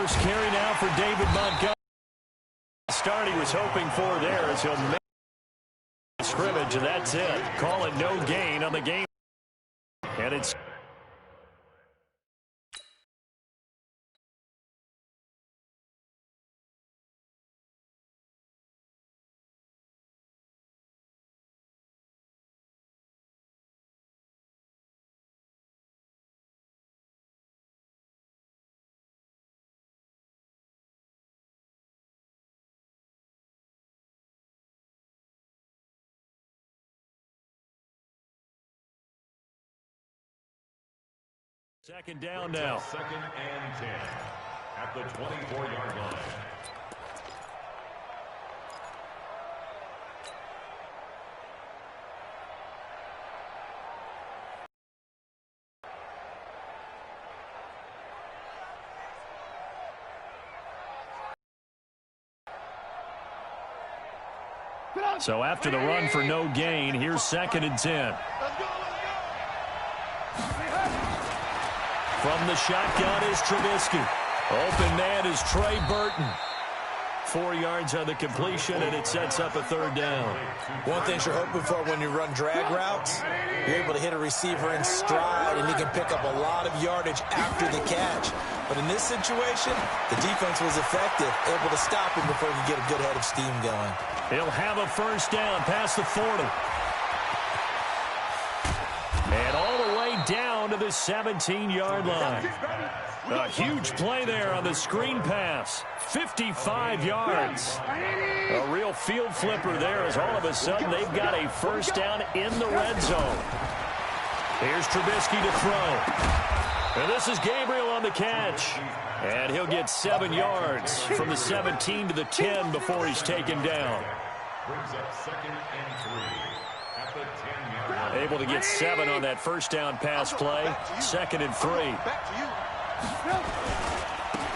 First carry now for David Montgomery. Start he was hoping for there as he'll make the scrimmage, and that's it. Call it no gain on the game. And it's second down now. Second and 10 at the 24-yard line. So after the run for no gain, here's second and 10. From the shotgun is Trubisky. Open man is Trey Burton. 4 yards on the completion, and it sets up a third down. One thing you're hoping for when you run drag routes, you're able to hit a receiver in stride, and he can pick up a lot of yardage after the catch. But in this situation, the defense was effective, able to stop him before he could get a good head of steam going. He'll have a first down past the 40. And all the way down to the 17-yard line. A huge play there on the screen pass. 55 yards. A real field flipper there as all of a sudden they've got a first down in the red zone. Here's Trubisky to throw. And this is Gabriel on the catch. And he'll get 7 yards from the 17 to the 10 before he's taken down. Brings up second and 3 at the 10-yard line. Able to get 7 on that first down pass play. Second and 3.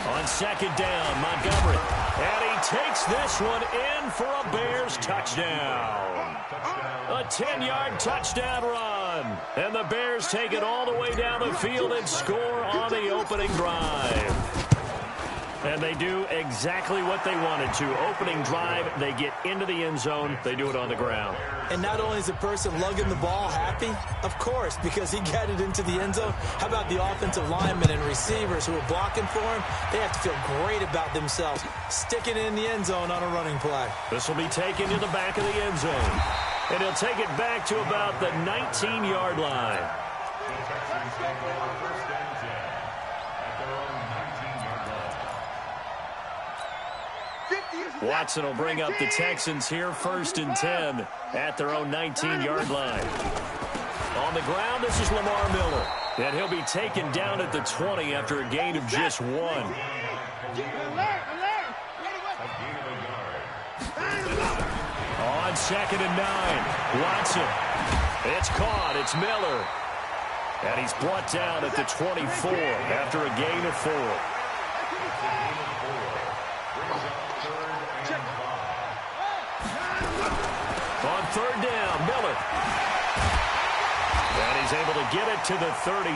On second down, Montgomery. And he takes this one in for a Bears touchdown. A 10-yard touchdown run. And the Bears take it all the way down the field and score on the opening drive. And they do exactly what they wanted to. Opening drive, they get into the end zone. They do it on the ground. And not only is the person lugging the ball happy, of course, because he got it into the end zone. How about the offensive linemen and receivers who are blocking for him? They have to feel great about themselves, sticking it in the end zone on a running play. This will be taken to the back of the end zone. And he'll take it back to about the 19-yard line. Watson will bring up the Texans here, first and 10 at their own 19-yard line. On the ground, this is Lamar Miller. And he'll be taken down at the 20 after a gain of just 1. On second and 9, Watson. It's caught. It's Miller. And he's brought down at the 24 after a gain of 4. On third down, Miller. And he's able to get it to the 33.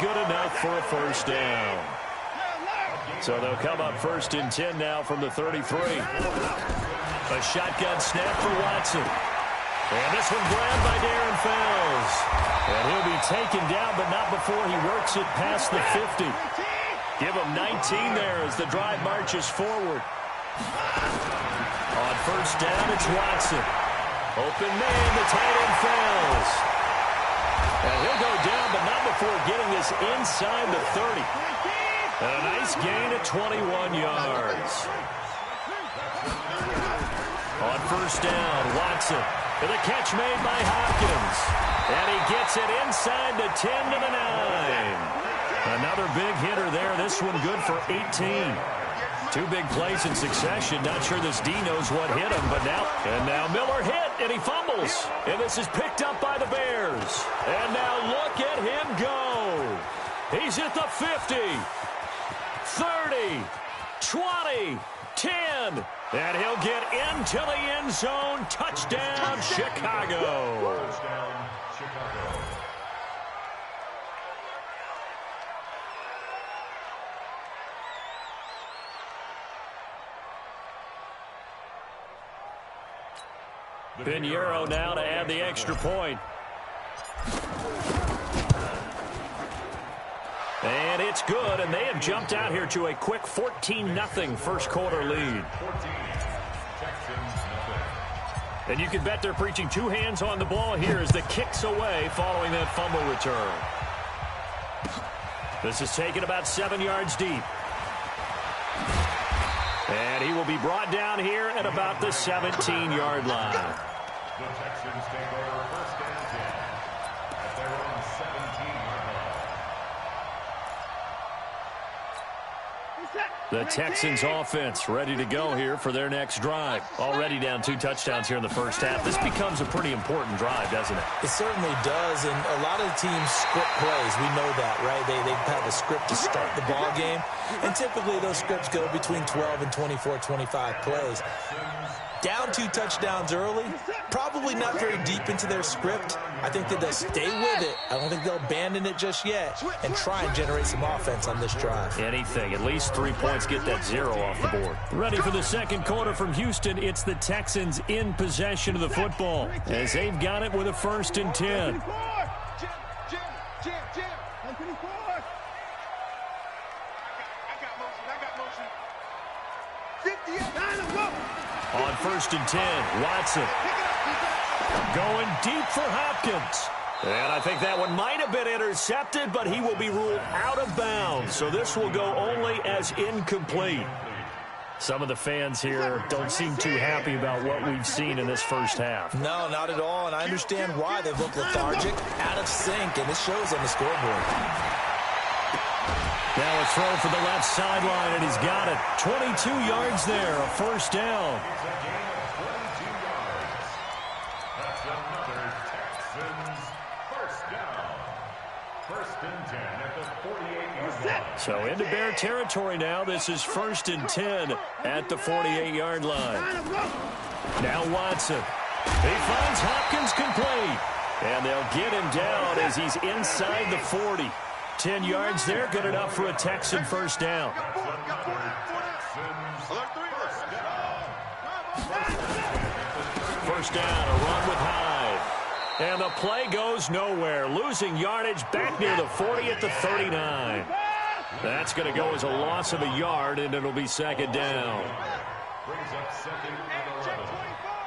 Good enough for a first down. So they'll come up first and 10 now from the 33. A shotgun snap for Watson. And this one grabbed by Darren Fells. And he'll be taken down, but not before he works it past the 50. Give him 19 there as the drive marches forward. On first down, it's Watson. Open man, the tight end Fells. And he'll go down, but not before getting this inside the 30. And a nice gain at 21 yards. On first down, Watson. And the catch made by Hopkins. And he gets it inside the 10 to the 9. Another big hitter there. This one good for 18. 2 big plays in succession. Not sure this D knows what hit him, but now Miller hit, and he fumbles. And this is picked up by the Bears. And now look at him go. He's at the 50, 30, 20, 10. And he'll get into the end zone. Touchdown, Chicago. Touchdown, Chicago. Pinheiro now to add the extra point. And it's good, and they have jumped out here to a quick 14-0 first quarter lead. And you can bet they're preaching two hands on the ball here as the kick's away following that fumble return. This is taken about 7 yards deep. And he will be brought down here at about the 17-yard line. The Texans take over first and 10 at their own 17-yard line. The Texans offense ready to go here for their next drive. Already down 2 touchdowns here in the first half. This becomes a pretty important drive, doesn't it? It certainly does, and a lot of the teams script plays. We know that, right? They have a script to start the ball game, and typically those scripts go between 12 and 24, 25 plays. Down 2 touchdowns early, probably not very deep into their script. I think that they'll stay with it. I don't think they'll abandon it just yet and try and generate some offense on this drive. Anything. At least 3 points, get that 0 off the board. Ready for the second quarter from Houston. It's the Texans in possession of the football as they've got it with a 1st and 10. On 1st and 10, Watson going deep for Hopkins. And I think that one might have been intercepted, but he will be ruled out of bounds. So this will go only as incomplete. Some of the fans here don't seem too happy about what we've seen in this first half. No, not at all, and I understand why. They look lethargic, out of sync, and this shows on the scoreboard. Now a throw for the left sideline, and he's got it. 22 yards there, a 1st down. It's a gain of 22 yards. That's another Texans first down. 1st and 10 at the 48-yard line. So into Bear territory now. This is 1st and 10 at the 48-yard line. Now Watson. He finds Hopkins complete. And they'll get him down as he's inside the 40. 10 yards there, good enough for a Texan 1st down. First down, a run with Hyde. And the play goes nowhere. Losing yardage back near the 40 at the 39. That's going to go as a loss of a yard, and it'll be 2nd down. Brings up 2nd and 11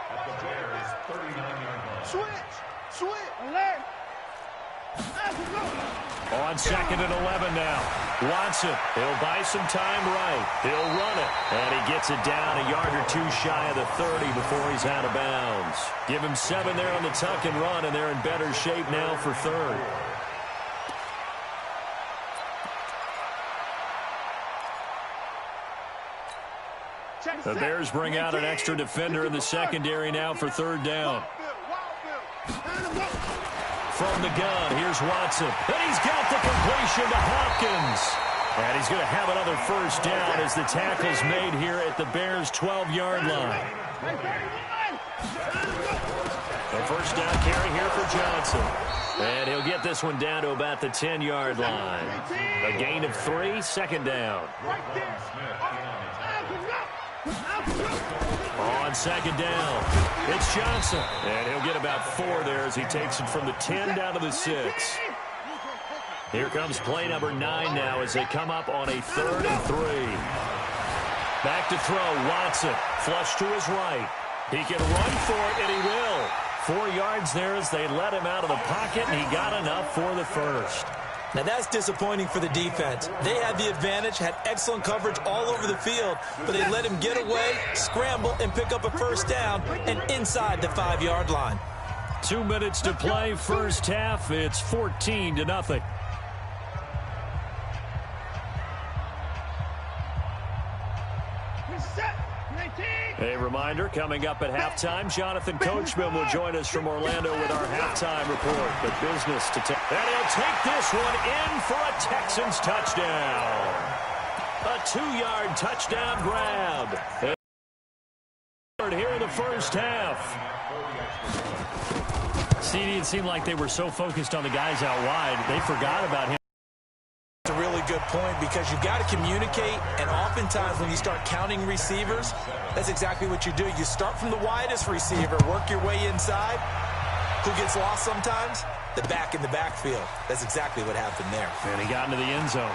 at the Bears' 39-yard line. Switch. On 2nd and 11 now. Watson, he'll buy some time right. He'll run it. And he gets it down a yard or 2 shy of the 30 before he's out of bounds. Give him 7 there on the tuck and run, and they're in better shape now for 3rd. The Bears bring out an extra defender in the secondary now for 3rd down. From the gun, here's Watson. And he's got the completion to Hopkins. And he's going to have another 1st down as the tackle's made here at the Bears' 12-yard line. A 1st down carry here for Johnson. And he'll get this one down to about the 10-yard line. A gain of 3, 2nd down. On 2nd down, it's Johnson. And he'll get about 4 there as he takes it from the 10 down to the 6. Here comes play number 9 now as they come up on a 3rd and 3. Back to throw, Watson. Flush to his right. He can run for it, and he will. 4 yards there as they let him out of the pocket, and he got enough for the 1st. Now, that's disappointing for the defense. They had the advantage, had excellent coverage all over the field, but they let him get away, scramble, and pick up a 1st down and inside the 5-yard line. 2 minutes to play, first half. It's 14-0. A reminder, coming up at halftime, Jonathan Coachman will join us from Orlando with our halftime report. But business to take. And he'll take this one in for a Texans touchdown. A 2-yard touchdown grab. Here in the first half. CD, it seemed like they were so focused on the guys out wide, they forgot about him. A really good point because you've got to communicate, and oftentimes when you start counting receivers, that's exactly what you do. You start from the widest receiver, work your way inside. Who gets lost sometimes? The back in the backfield. That's exactly what happened there. And he got into the end zone.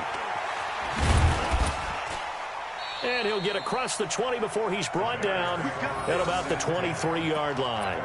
And he'll get across the 20 before he's brought down at about the 23-yard line.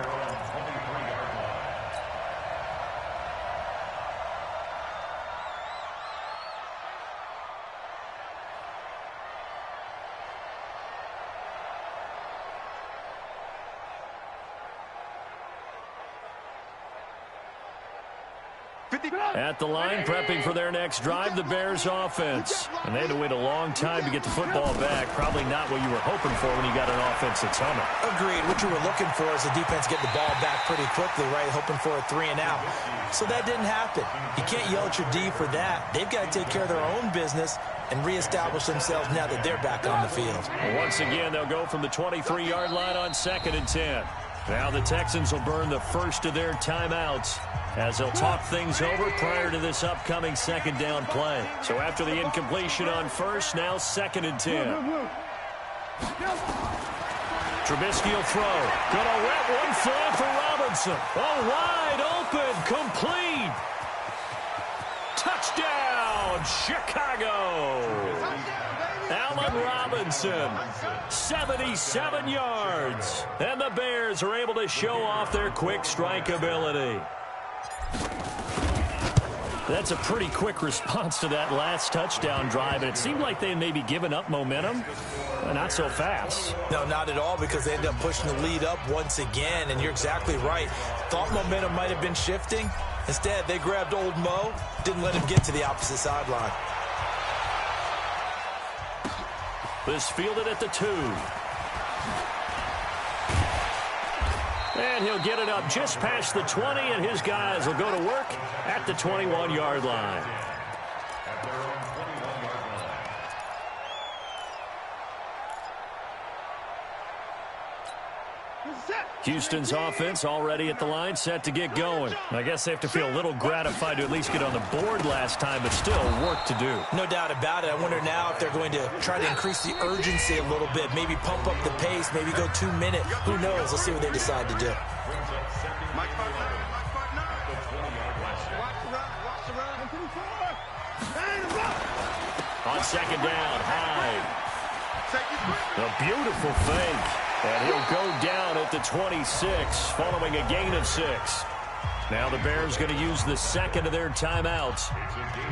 At the line, prepping for their next drive, the Bears offense. And they had to wait a long time to get the football back. Probably not what you were hoping for when you got an offense that's humming. Agreed. What you were looking for is the defense getting the ball back pretty quickly, right? Hoping for a 3-and-out. So that didn't happen. You can't yell at your D for that. They've got to take care of their own business and reestablish themselves now that they're back on the field. Once again, they'll go from the 23-yard line on 2nd and 10. Now the Texans will burn the first of their timeouts as they'll talk things over prior to this upcoming 2nd down play. So after the incompletion on 1st, now 2nd and 10. Trubisky will throw. Gonna let one fly for Robinson. Oh, wide open, complete. Touchdown, Chicago. Allen Robinson, 77 yards. And the Bears are able to show off their quick strike ability. That's a pretty quick response to that last touchdown drive, and it seemed like they had maybe given up momentum. Not so fast. No, not at all, because they ended up pushing the lead up once again, and you're exactly right. Thought momentum might have been shifting. Instead, they grabbed old Mo, didn't let him get to the opposite sideline. This fielded at the 2. And he'll get it up just past the 20, and his guys will go to work at the 21-yard line. Houston's offense already at the line, set to get going. I guess they have to feel a little gratified to at least get on the board last time, but still work to do. No doubt about it. I wonder now if they're going to try to increase the urgency a little bit, maybe pump up the pace, maybe go 2-minute. Who knows? Let's see what they decide to do. On 2nd down, Hyde. A beautiful fake. And he'll go down at the 26 following a gain of 6. Now the Bears going to use the 2nd of their timeouts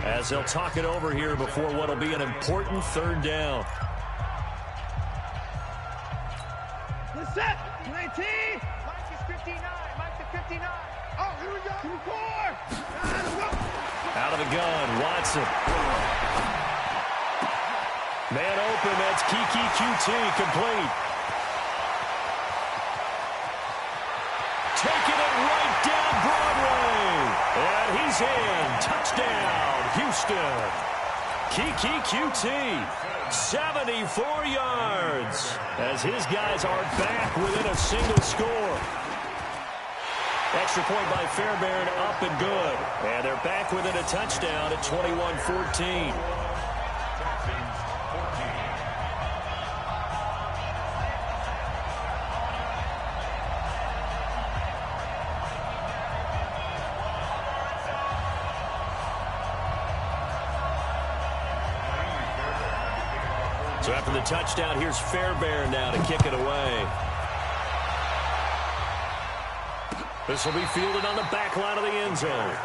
as they'll talk it over here before what will be an important 3rd down. The set, 19. Mike is 59. Mike is 59. Oh, here we go. 24. Out of the gun, Watson. Man open, that's Kiki QT, complete. Taking it right down Broadway. And he's in. Touchdown, Houston. Kiki QT, 74 yards. As his guys are back within a single score. Extra point by Fairbairn, up and good. And they're back within a touchdown at 21-14. So after the touchdown, here's Fairbairn now to kick it away. This will be fielded on the back line of the end zone.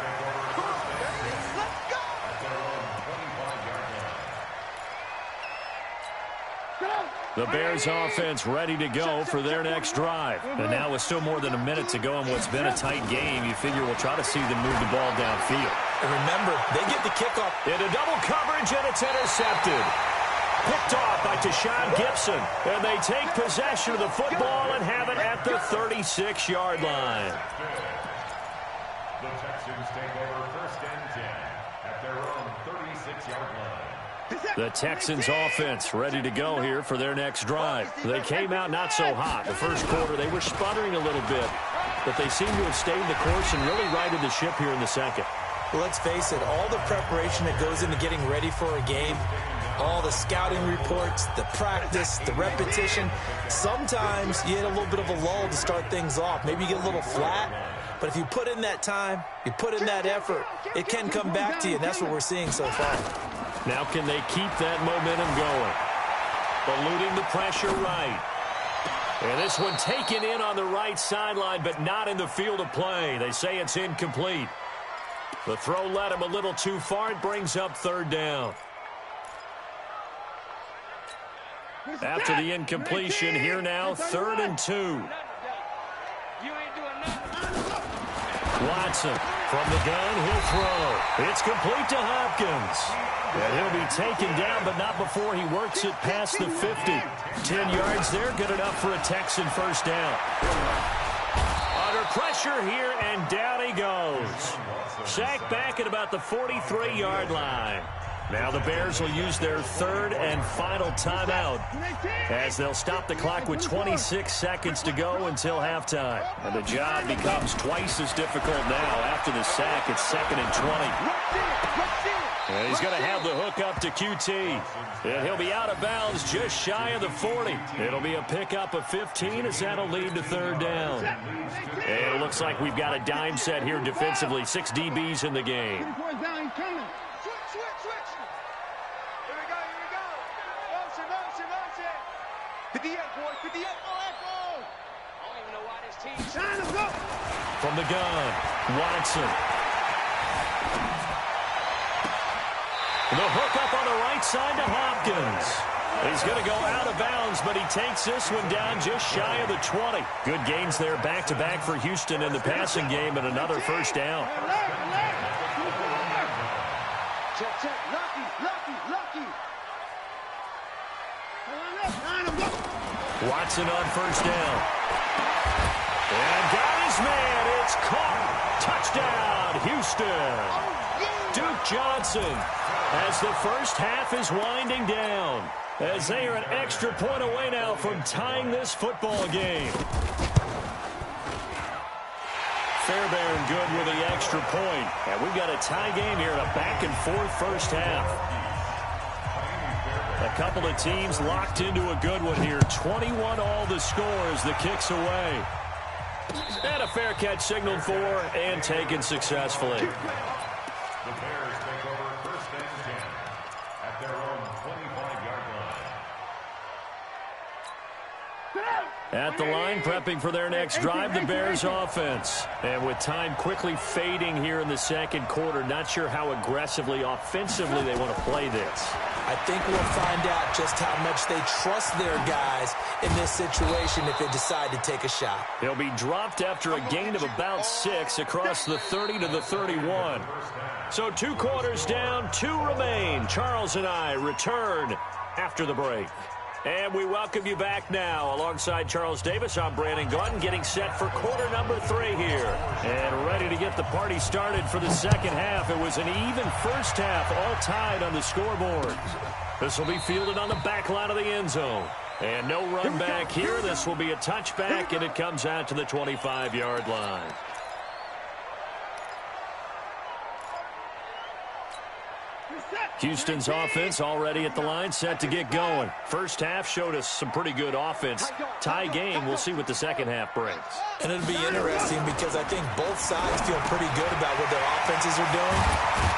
The Bears offense ready to go for their next drive. And now with still more than a minute to go in what's been a tight game, you figure we'll try to see them move the ball downfield. And remember, they get the kickoff into double coverage, and it's intercepted. Picked off by Tashawn Gibson. And they take possession of the football and have it at the 36-yard line. The Texans take over 1st and 10 at their own 36-yard line. The Texans offense ready to go here for their next drive. They came out not so hot. The first quarter, they were sputtering a little bit, but they seem to have stayed the course and really righted the ship here in the second. Well, let's face it, all the preparation that goes into getting ready for a game, all the scouting reports, the practice, the repetition, sometimes you hit a little bit of a lull to start things off. Maybe you get a little flat, but if you put in that time, you put in that effort, it can come back to you, and that's what we're seeing so far. Now can they keep that momentum going? Eluding the pressure right. And this one taken in on the right sideline, but not in the field of play. They say it's incomplete. The throw led him a little too far. It brings up third down. After the incompletion, here now, 3rd and 2. Watson from the gun, he'll throw. It's complete to Hopkins. And he'll be taken down, but not before he works it past the 50. 10 yards there, good enough for a Texan first down. Under pressure here, and down he goes. Sacked back at about the 43-yard line. Now the Bears will use their 3rd and final timeout as they'll stop the clock with 26 seconds to go until halftime. And the job becomes twice as difficult now after the sack. It's 2nd and 20. And he's going to have the hook up to QT. And he'll be out of bounds just shy of the 40. It'll be a pickup of 15 as that'll lead to 3rd down. And it looks like we've got a dime set here defensively. 6 DBs in the game. From the gun, Watson. The hook up on the right side to Hopkins. He's going to go out of bounds, but he takes this one down just shy of the 20. Good gains there back-to-back for Houston in the passing game, and another first down. Check. Lucky. Watson on first down. And got his man. It's caught. Touchdown, Houston. Duke Johnson as the first half is winding down. As they are an extra point away now from tying this football game. Fairbairn good with the extra point. And we've got a tie game here in a back-and-forth first half. A couple of teams locked into a good one here. 21 all the score as the kick's away. And a fair catch signaled for and taken successfully. The Bears take over 1st and 10 at their own 25-yard line. At the line, prepping for their next drive, the Bears offense. And with time quickly fading here in the second quarter, not sure how aggressively, offensively they want to play this. I think we'll find out just how much they trust their guys in this situation if they decide to take a shot. He'll be dropped after a gain of about 6 across the 30 to the 31. So 2 quarters down, 2 remain. Charles and I return after the break. And we welcome you back now. Alongside Charles Davis, I'm Brandon Gaudin, getting set for quarter number 3 here. And ready to get the party started for the second half. It was an even first half, all tied on the scoreboard. This will be fielded on the back line of the end zone. And no run back here. This will be a touchback, and it comes out to the 25-yard line. Houston's offense already at the line, set to get going. First half showed us some pretty good offense. Tie game, we'll see what the second half brings. And it'll be interesting because I think both sides feel pretty good about what their offenses are doing.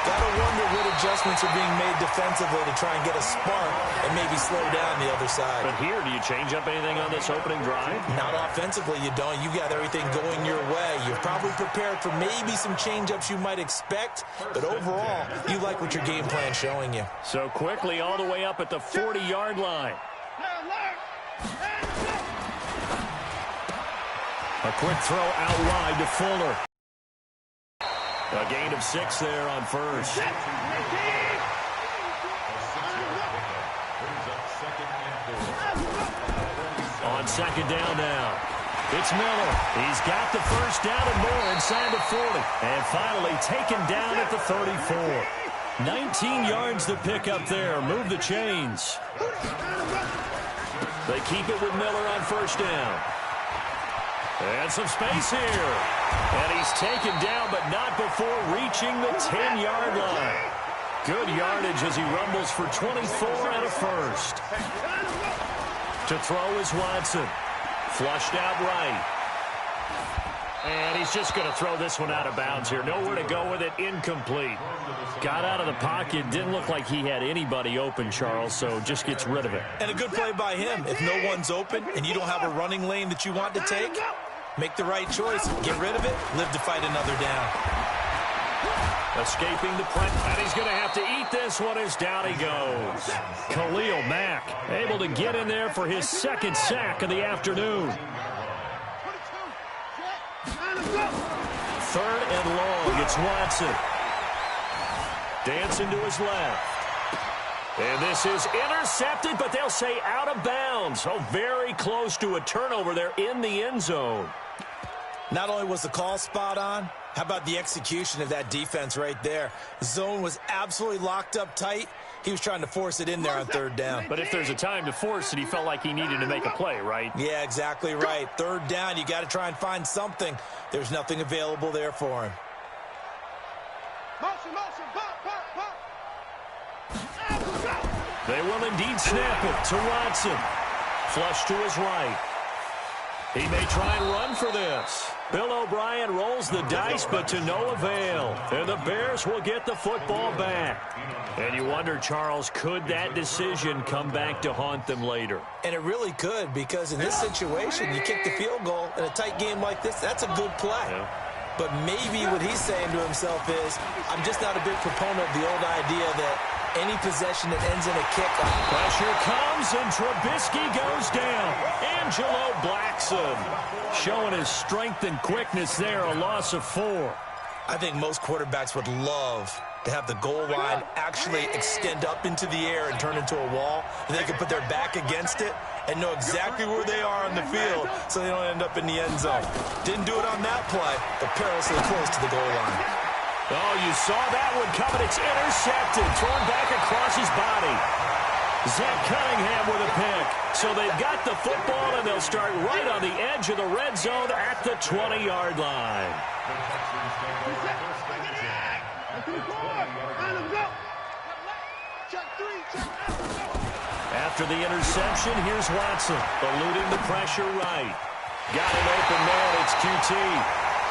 Gotta wonder what adjustments are being made defensively to try and get a spark and maybe slow down the other side. But here, do you change up anything on this opening drive? Not offensively, you don't. You got everything going your way. You're probably prepared for maybe some change-ups you might expect, but overall, you like what your game plan showing you. So quickly all the way up at the 40-yard line. A quick throw out wide to Fuller. A gain of 6 there on first. On second down now. It's Miller. He's got the first down and more inside the 40. And finally taken down at the 34. 19 yards to pick up there. Move the chains. They keep it with Miller on first down. And some space here. And he's taken down, but not before reaching the 10-yard line. Good yardage as he rumbles for 24 and a first. To throw is Watson. Flushed out right. And he's just going to throw this one out of bounds here. Nowhere to go with it. Incomplete. Got out of the pocket. Didn't look like he had anybody open, Charles, so just gets rid of it. And a good play by him. If no one's open and you don't have a running lane that you want to take, make the right choice. Get rid of it. Live to fight another down. Escaping the press, and he's going to have to eat this one as down he goes. Khalil Mack able to get in there for his second sack of the afternoon. Third and long, it's Watson. Dancing to his left. And this is intercepted, but they'll say out of bounds. So very close to a turnover there in the end zone. Not only was the call spot on, how about the execution of that defense right there? The zone was absolutely locked up tight. He was trying to force it in there on third down. But if there's a time to force it, he felt like he needed to make a play, right? Yeah, exactly right. Third down, you got to try and find something. There's nothing available there for him. They will indeed snap it to Watson. Flush to his right. He may try and run for this. Bill O'Brien rolls the dice, but to no avail. And the Bears will get the football back. And you wonder, Charles, could that decision come back to haunt them later? And it really could, because in this situation, you kick the field goal in a tight game like this, that's a good play. Yeah. But maybe what he's saying to himself is, I'm just not a big proponent of the old idea that any possession that ends in a kickoff. Pressure comes, and Trubisky goes down. Angelo Blackson showing his strength and quickness there, a loss of 4. I think most quarterbacks would love to have the goal line actually extend up into the air and turn into a wall, and they can put their back against it and know exactly where they are on the field so they don't end up in the end zone. Didn't do it on that play, but perilously close to the goal line. Oh, you saw that one coming. It's intercepted, thrown back across his body. Zach Cunningham with a pick. So they've got the football, and they'll start right on the edge of the red zone at the 20-yard line. After the interception, here's Watson, eluding the pressure right. Got an open man, it's QT.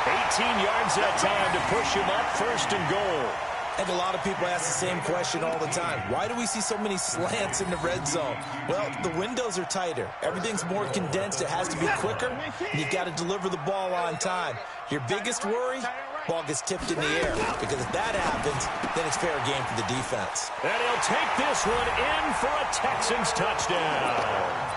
18 yards that time to push him up, first and goal. I think a lot of people ask the same question all the time. Why do we see so many slants in the red zone? Well, the windows are tighter. Everything's more condensed. It has to be quicker, and you've got to deliver the ball on time. Your biggest worry? Ball gets tipped in the air, because if that happens, then it's fair game for the defense. And he'll take this one in for a Texans touchdown.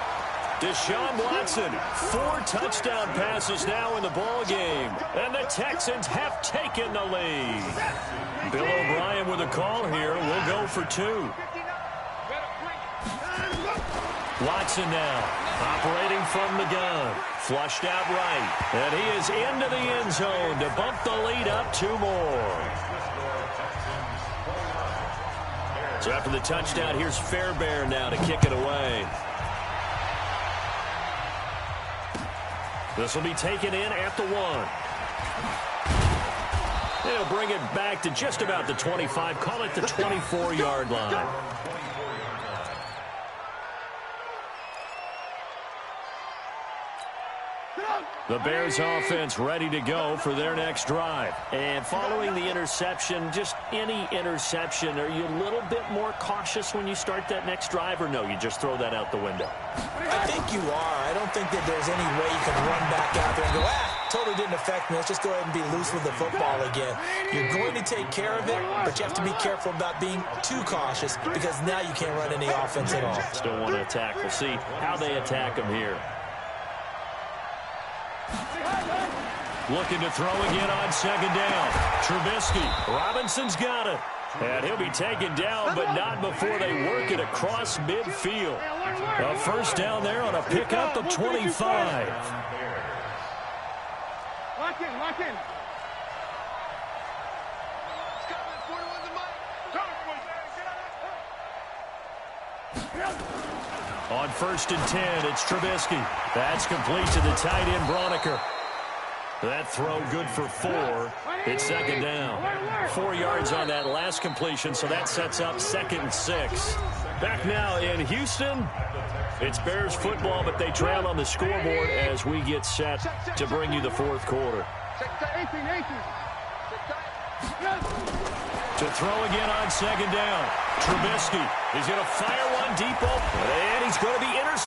Deshaun Watson, 4 touchdown passes now in the ball game, and the Texans have taken the lead. Bill O'Brien with a call here. We'll go for 2. Watson now, operating from the gun. Flushed out right. And he is into the end zone to bump the lead up 2 more. So after the touchdown, here's Fairbairn now to kick it away. This will be taken in at the 1. They'll bring it back to just about the 25. Call it the 24-yard line. The Bears offense ready to go for their next drive. And following the interception, just any interception, are you a little bit more cautious when you start that next drive, or no, you just throw that out the window? I think you are. I don't think that there's any way you can run back out there and go, totally didn't affect me. Let's just go ahead and be loose with the football again. You're going to take care of it, but you have to be careful about being too cautious, because now you can't run any offense at all. Still want to attack. We'll see how they attack him here. Looking to throw again on second down. Trubisky. Robinson's got it. And he'll be taken down, but not before they work it across midfield. A first down there on a pickup of 25. Lock in, lock in. On 1st and 10, it's Trubisky. That's complete to the tight end, Broniker. That throw good for 4. It's second down. 4 yards on that last completion, so that sets up 2nd and 6. Back now in Houston. It's Bears football, but they trail on the scoreboard as we get set to bring you the 4th quarter. To throw again on 2nd down. Trubisky is going to fire one deep open, and he's going to be intercepted.